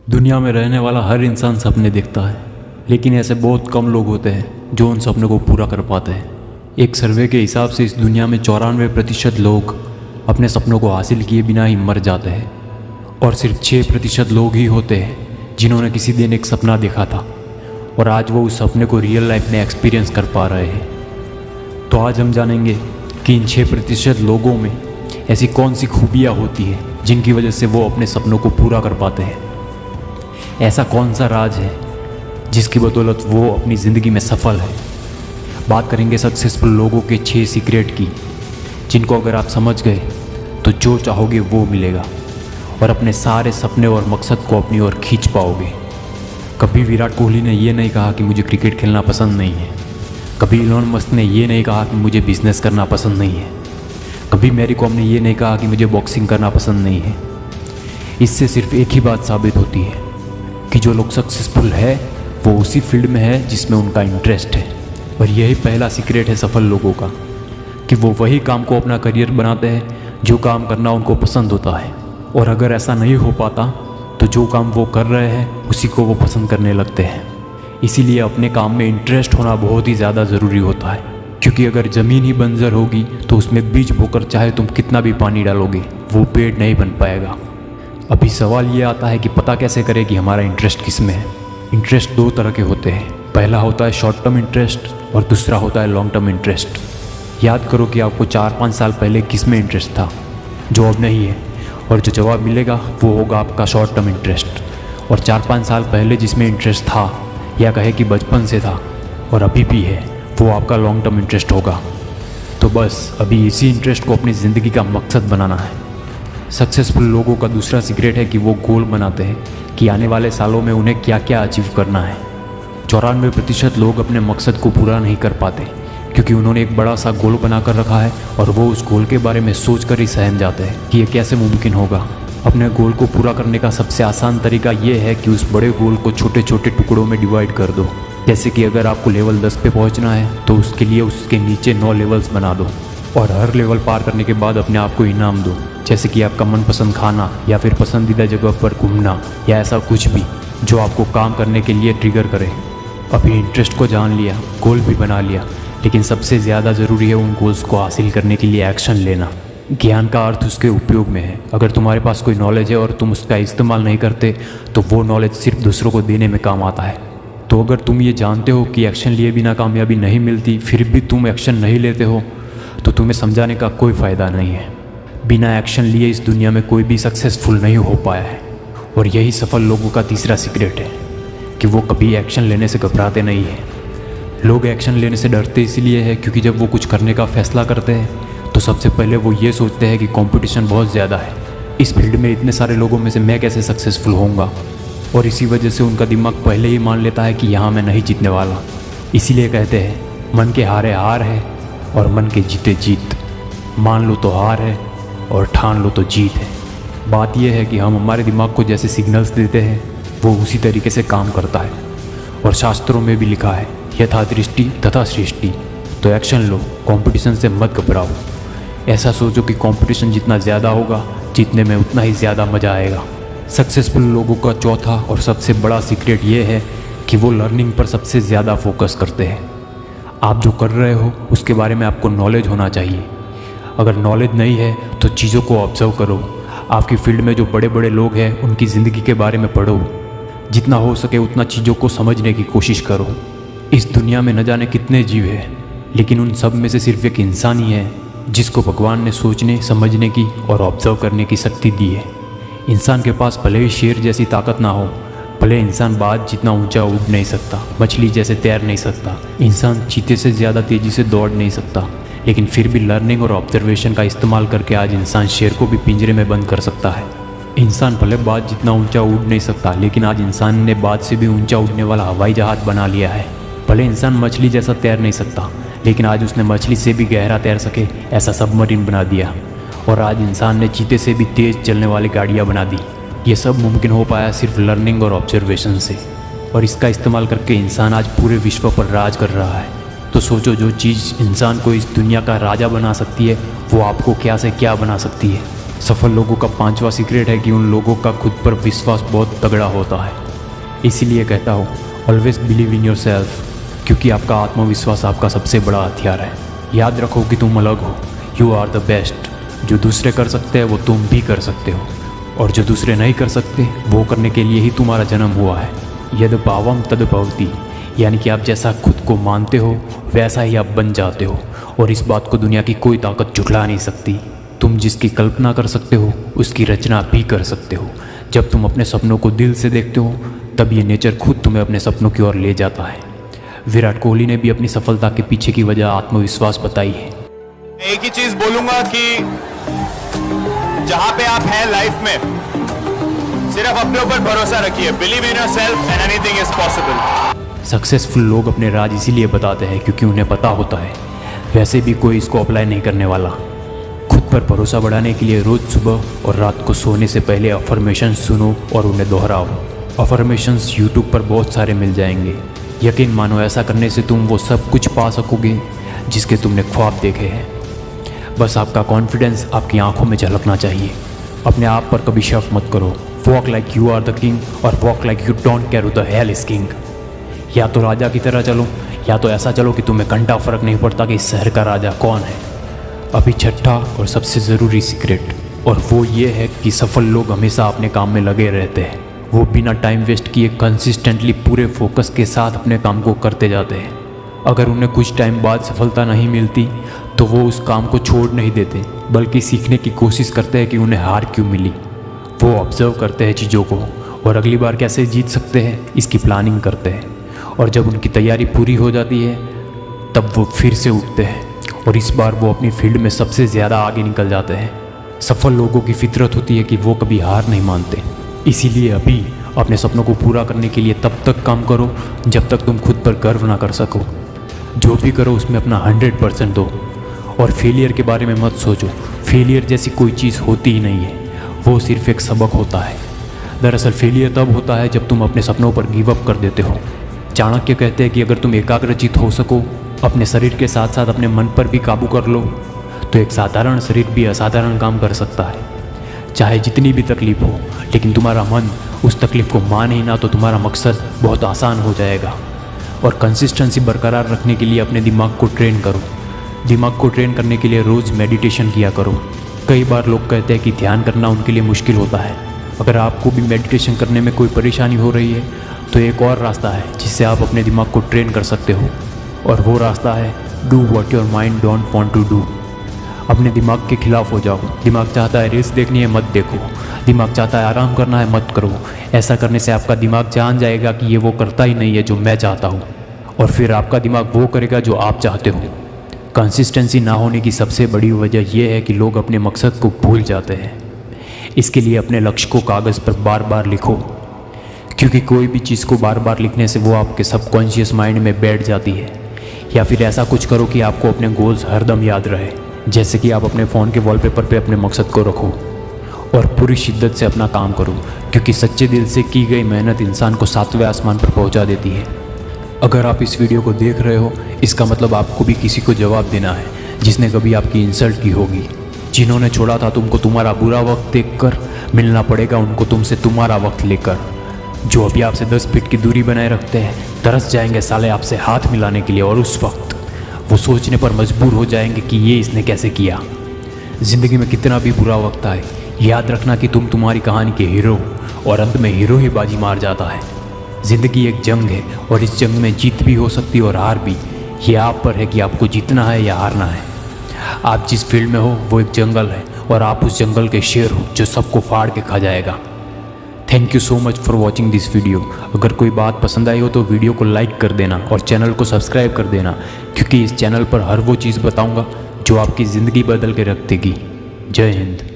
दुनिया में रहने वाला हर इंसान सपने देखता है, लेकिन ऐसे बहुत कम लोग होते हैं जो उन सपनों को पूरा कर पाते हैं। एक सर्वे के हिसाब से इस दुनिया में 94% लोग अपने सपनों को हासिल किए बिना ही मर जाते हैं और सिर्फ 6% लोग ही होते हैं जिन्होंने किसी दिन एक सपना देखा था और आज वो उस सपने को रियल लाइफ में एक्सपीरियंस कर पा रहे हैं। तो आज हम जानेंगे कि इन 6% लोगों में ऐसी कौन सी खूबियाँ होती हैं जिनकी वजह से वो अपने सपनों को पूरा कर पाते हैं। ऐसा कौन सा राज है जिसकी बदौलत वो अपनी ज़िंदगी में सफल है। बात करेंगे सक्सेसफुल लोगों के 6 सीक्रेट की, जिनको अगर आप समझ गए तो जो चाहोगे वो मिलेगा और अपने सारे सपने और मकसद को अपनी ओर खींच पाओगे। कभी विराट कोहली ने ये नहीं कहा कि मुझे क्रिकेट खेलना पसंद नहीं है। कभी इलॉन मस्क ने ये नहीं कहा कि मुझे बिजनेस करना पसंद नहीं है। कभी मैरी कॉम ने ये नहीं कहा कि मुझे बॉक्सिंग करना पसंद नहीं है। इससे सिर्फ एक ही बात साबित होती है कि जो लोग सक्सेसफुल है वो उसी फील्ड में है जिसमें उनका इंटरेस्ट है। और यही पहला सीक्रेट है सफल लोगों का कि वो वही काम को अपना करियर बनाते हैं जो काम करना उनको पसंद होता है। और अगर ऐसा नहीं हो पाता तो जो काम वो कर रहे हैं उसी को वो पसंद करने लगते हैं। इसीलिए अपने काम में इंटरेस्ट होना बहुत ही ज़्यादा ज़रूरी होता है, क्योंकि अगर ज़मीन ही बंजर होगी तो उसमें बीज बोकर चाहे तुम कितना भी पानी डालोगे वो पेड़ नहीं बन पाएगा। अभी सवाल ये आता है कि पता कैसे करें कि हमारा इंटरेस्ट किस में है। इंटरेस्ट 2 तरह के होते हैं। पहला होता है शॉर्ट टर्म इंटरेस्ट और दूसरा होता है लॉन्ग टर्म इंटरेस्ट। याद करो कि आपको 4-5 साल पहले किस में इंटरेस्ट था जो अब नहीं है, और जो जवाब मिलेगा वो होगा आपका शॉर्ट टर्म इंटरेस्ट। और 4-5 साल पहले जिसमें इंटरेस्ट था या कहे कि बचपन से था और अभी भी है, वो आपका लॉन्ग टर्म इंटरेस्ट होगा। तो बस अभी इसी इंटरेस्ट को अपनी ज़िंदगी का मकसद बनाना है। सक्सेसफुल लोगों का दूसरा सीक्रेट है कि वो गोल बनाते हैं कि आने वाले सालों में उन्हें क्या क्या अचीव करना है। 94% लोग अपने मकसद को पूरा नहीं कर पाते क्योंकि उन्होंने एक बड़ा सा गोल बनाकर रखा है और वो उस गोल के बारे में सोचकर ही सहम जाते हैं कि ये कैसे मुमकिन होगा। अपने गोल को पूरा करने का सबसे आसान तरीका ये है कि उस बड़े गोल को छोटे छोटे टुकड़ों में डिवाइड कर दो। जैसे कि अगर आपको लेवल 10 पे पहुंचना है तो उसके लिए उसके नीचे 9 लेवल्स बना दो और हर लेवल पार करने के बाद अपने आप को इनाम दो, जैसे कि आपका मनपसंद खाना या फिर पसंदीदा जगह पर घूमना या ऐसा कुछ भी जो आपको काम करने के लिए ट्रिगर करे। अभी इंटरेस्ट को जान लिया, गोल भी बना लिया, लेकिन सबसे ज़्यादा ज़रूरी है उन गोल्स को हासिल करने के लिए एक्शन लेना। ज्ञान का अर्थ उसके उपयोग में है। अगर तुम्हारे पास कोई नॉलेज है और तुम उसका इस्तेमाल नहीं करते तो वो नॉलेज सिर्फ दूसरों को देने में काम आता है। तो अगर तुम ये जानते हो कि एक्शन लिए बिना कामयाबी नहीं मिलती, फिर भी तुम एक्शन नहीं लेते हो, तो तुम्हें समझाने का कोई फ़ायदा नहीं है। बिना एक्शन लिए इस दुनिया में कोई भी सक्सेसफुल नहीं हो पाया है। और यही सफल लोगों का तीसरा सीक्रेट है कि वो कभी एक्शन लेने से घबराते नहीं हैं। लोग एक्शन लेने से डरते इसलिए है क्योंकि जब वो कुछ करने का फैसला करते हैं तो सबसे पहले वो ये सोचते हैं कि कंपटीशन बहुत ज़्यादा है, इस फील्ड में इतने सारे लोगों में से मैं कैसे सक्सेसफुल होऊंगा। और इसी वजह से उनका दिमाग पहले ही मान लेता है कि यहाँ मैं नहीं जीतने वाला। इसीलिए कहते हैं मन के हारे हार है और मन के जीते जीत। मान लो तो हार है और ठान लो तो जीत है। बात यह है कि हम हमारे दिमाग को जैसे सिग्नल्स देते हैं वो उसी तरीके से काम करता है। और शास्त्रों में भी लिखा है यथा दृष्टि तथा सृष्टि। तो एक्शन लो, कंपटीशन से मत घबराओ। ऐसा सोचो कि कंपटीशन जितना ज़्यादा होगा जीतने में उतना ही ज़्यादा मज़ा आएगा। सक्सेसफुल लोगों का चौथा और सबसे बड़ा सीक्रेट ये है कि वो लर्निंग पर सबसे ज़्यादा फोकस करते हैं। आप जो कर रहे हो उसके बारे में आपको नॉलेज होना चाहिए। अगर नॉलेज नहीं है तो चीज़ों को ऑब्जर्व करो। आपकी फील्ड में जो बड़े बड़े लोग हैं उनकी ज़िंदगी के बारे में पढ़ो। जितना हो सके उतना चीज़ों को समझने की कोशिश करो। इस दुनिया में न जाने कितने जीव हैं, लेकिन उन सब में से सिर्फ एक इंसान ही है जिसको भगवान ने सोचने समझने की और ऑब्जर्व करने की शक्ति दी है। इंसान के पास भले ही शेर जैसी ताकत ना हो, भले इंसान बाज जितना ऊंचा उड़ नहीं सकता, मछली जैसे तैर नहीं सकता, इंसान चीते से ज़्यादा तेज़ी से दौड़ नहीं सकता, लेकिन फिर भी लर्निंग और ऑब्जर्वेशन का इस्तेमाल करके आज इंसान शेर को भी पिंजरे में बंद कर सकता है। इंसान भले बाज जितना ऊंचा उड़ नहीं सकता, लेकिन आज इंसान ने बाज से भी ऊंचा उड़ने वाला हवाई जहाज़ बना लिया है। भले इंसान मछली जैसा तैर नहीं सकता, लेकिन आज उसने मछली से भी गहरा तैर सके ऐसा सबमरीन बना दिया। और आज इंसान ने चीते से भी तेज़ चलने वाली गाड़ियाँ बना दी। ये सब मुमकिन हो पाया सिर्फ लर्निंग और ऑब्जर्वेशन से। और इसका इस्तेमाल करके इंसान आज पूरे विश्व पर राज कर रहा है। तो सोचो, जो चीज़ इंसान को इस दुनिया का राजा बना सकती है वो आपको क्या से क्या बना सकती है। सफल लोगों का 5वां सीक्रेट है कि उन लोगों का खुद पर विश्वास बहुत तगड़ा होता है। इसीलिए कहता हूँ always believe in your self, क्योंकि आपका आत्मविश्वास आपका सबसे बड़ा हथियार है। याद रखो कि तुम अलग हो, यू आर द बेस्ट। जो दूसरे कर सकते हैं वो तुम भी कर सकते हो, और जो दूसरे नहीं कर सकते वो करने के लिए ही तुम्हारा जन्म हुआ है। यद भावम तद भवति, यानी कि आप जैसा खुद को मानते हो वैसा ही आप बन जाते हो, और इस बात को दुनिया की कोई ताकत झुठला नहीं सकती। तुम जिसकी कल्पना कर सकते हो उसकी रचना भी कर सकते हो। जब तुम अपने सपनों को दिल से देखते हो तब ये नेचर खुद तुम्हें अपने सपनों की ओर ले जाता है। विराट कोहली ने भी अपनी सफलता के पीछे की वजह आत्मविश्वास बताई है। एक ही चीज बोलूंगा कि जहां पे आप हैं लाइफ में, सिर्फ अपने ऊपर भरोसा रखिए। Believe in yourself and anything is possible. Successful लोग अपने राज इसीलिए बताते हैं क्योंकि उन्हें पता होता है वैसे भी कोई इसको अप्लाई नहीं करने वाला। खुद पर भरोसा बढ़ाने के लिए रोज़ सुबह और रात को सोने से पहले अफर्मेशन सुनो और उन्हें दोहराओ। अफर्मेशंस यूट्यूब पर बहुत सारे मिल जाएंगे। यकीन मानो ऐसा करने से तुम वो सब कुछ पा सकोगे जिसके तुमने ख्वाब देखे हैं। बस आपका कॉन्फिडेंस आपकी आंखों में झलकना चाहिए। अपने आप पर कभी शक मत करो। Walk like you are the king और walk like you don't care who the hell is king. या तो राजा की तरह चलो या तो ऐसा चलो कि तुम्हें घंटा फर्क नहीं पड़ता कि इस शहर का राजा कौन है। अभी छठा और सबसे ज़रूरी सीक्रेट, और वो ये है कि सफल लोग हमेशा अपने काम में लगे रहते हैं। वो बिना टाइम वेस्ट किए कंसिस्टेंटली पूरे फोकस के साथ अपने काम को करते जाते हैं। अगर उन्हें कुछ टाइम बाद सफलता नहीं मिलती तो वो उस काम को छोड़ नहीं देते, बल्कि सीखने की कोशिश करते हैं कि उन्हें हार क्यों मिली। वो ऑब्जर्व करते हैं चीज़ों को और अगली बार कैसे जीत सकते हैं इसकी प्लानिंग करते हैं, और जब उनकी तैयारी पूरी हो जाती है तब वो फिर से उठते हैं और इस बार वो अपनी फील्ड में सबसे ज़्यादा आगे निकल जाते हैं। सफल लोगों की फितरत होती है कि वो कभी हार नहीं मानते। इसीलिए अभी अपने सपनों को पूरा करने के लिए तब तक काम करो जब तक तुम खुद पर गर्व ना कर सको। जो भी करो उसमें अपना 100% दो, और फेलियर के बारे में मत सोचो। फेलियर जैसी कोई चीज़ होती ही नहीं है, वो सिर्फ एक सबक होता है। दरअसल फेलियर तब होता है जब तुम अपने सपनों पर गिव अप कर देते हो। चाणक्य कहते हैं कि अगर तुम एकाग्रचित हो सको, अपने शरीर के साथ साथ अपने मन पर भी काबू कर लो, तो एक साधारण शरीर भी असाधारण काम कर सकता है। चाहे जितनी भी तकलीफ हो, लेकिन तुम्हारा मन उस तकलीफ को मान ही ना तो तुम्हारा मकसद बहुत आसान हो जाएगा। और कंसिस्टेंसी बरकरार रखने के लिए अपने दिमाग को ट्रेन करो। दिमाग को ट्रेन करने के लिए रोज़ मेडिटेशन किया करो। कई बार लोग कहते हैं कि ध्यान करना उनके लिए मुश्किल होता है। अगर आपको भी मेडिटेशन करने में कोई परेशानी हो रही है तो एक और रास्ता है जिससे आप अपने दिमाग को ट्रेन कर सकते हो, और वो रास्ता है do what your mind don't want to do. अपने दिमाग के खिलाफ हो जाओ। दिमाग चाहता है रील्स देखनी है, मत देखो। दिमाग चाहता है आराम करना है, मत करो। ऐसा करने से आपका दिमाग जान जाएगा कि ये वो करता ही नहीं है जो मैं चाहता हूँ, और फिर आपका दिमाग वो करेगा जो आप चाहते हो। कंसिस्टेंसी ना होने की सबसे बड़ी वजह यह है कि लोग अपने मकसद को भूल जाते हैं। इसके लिए अपने लक्ष्य को कागज़ पर बार बार लिखो, क्योंकि कोई भी चीज़ को बार बार लिखने से वो आपके सबकॉन्शियस माइंड में बैठ जाती है। या फिर ऐसा कुछ करो कि आपको अपने गोल्स हरदम याद रहे, जैसे कि आप अपने फ़ोन के वॉलपेपर पे अपने मकसद को रखो और पूरी शिद्दत से अपना काम करो, क्योंकि सच्चे दिल से की गई मेहनत इंसान को 7वें आसमान पर पहुंचा देती है। अगर आप इस वीडियो को देख रहे हो, इसका मतलब आपको भी किसी को जवाब देना है जिसने कभी आपकी इंसल्ट की होगी। जिन्होंने छोड़ा था तुमको तुम्हारा बुरा वक्त देखकर, मिलना पड़ेगा उनको तुमसे तुम्हारा वक्त लेकर। जो अभी आपसे 10 फीट की दूरी बनाए रखते हैं तरस जाएंगे साले आपसे हाथ मिलाने के लिए, और उस वक्त वो सोचने पर मजबूर हो जाएंगे कि ये इसने कैसे किया। ज़िंदगी में कितना भी बुरा वक्त आए, याद रखना कि तुम तुम्हारी कहानी के हीरो हो, और अंत में हीरो ही बाजी मार जाता है। ज़िंदगी एक जंग है और इस जंग में जीत भी हो सकती है और हार भी। ये आप पर है कि आपको जीतना है या हारना है। आप जिस फील्ड में हो वो एक जंगल है और आप उस जंगल के शेर हो जो सबको फाड़ के खा जाएगा। Thank you so much for watching this video. अगर कोई बात पसंद आई हो तो वीडियो को लाइक कर देना और चैनल को सब्सक्राइब कर देना, क्योंकि इस चैनल पर हर वो चीज़ बताऊंगा जो आपकी ज़िंदगी बदल के रख देगी। जय हिंद।